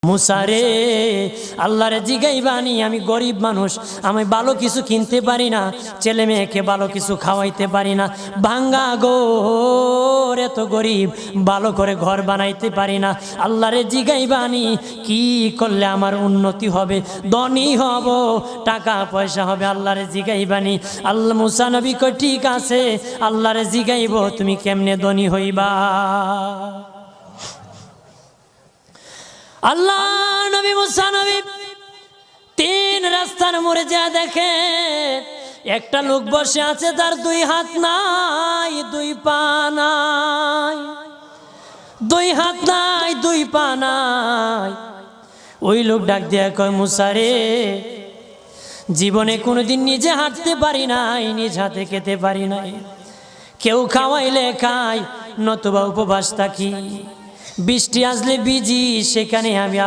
মুসারে আল্লাহরে জিগাইবানি, আমি গরিব মানুষ, আমি ভালো কিছু কিনতে পারি না, ছেলে মেয়েকে ভালো কিছু খাওয়াইতে পারি না, ভাঙ্গা ঘর, এত গরিব, ভালো করে ঘর বানাইতে পারি না। আল্লাহরে জিগাইবানি কি করলে আমার উন্নতি হবে, ধনী হব, টাকা পয়সা হবে। আল্লাহরে জিগাইবানি। আল্লাহ মুসা নবী কই ঠিক আছে, আল্লাহরে জিগাইব তুমি কেমনে ধনী হইবা। আল্লাহ নবী মুসা নবী তিন রাস্তার মোড়ে যা দেখে একটা লোক বসে আছে, তার দুই হাত নাই, দুই পা নাই, দুই হাত নাই, দুই পা নাই। ওই লোক ডাক দিয়া কয়, মুসা রে, জীবনে কোনোদিন নিজে হাঁটতে পারি নাই, নিজ হাতে খেতে পারি নাই, কেউ খাওয়াইলে খাই, নতুবা উপবাস থাকি, বৃষ্টি আসলে ভিজি, সেখানে আমি আবার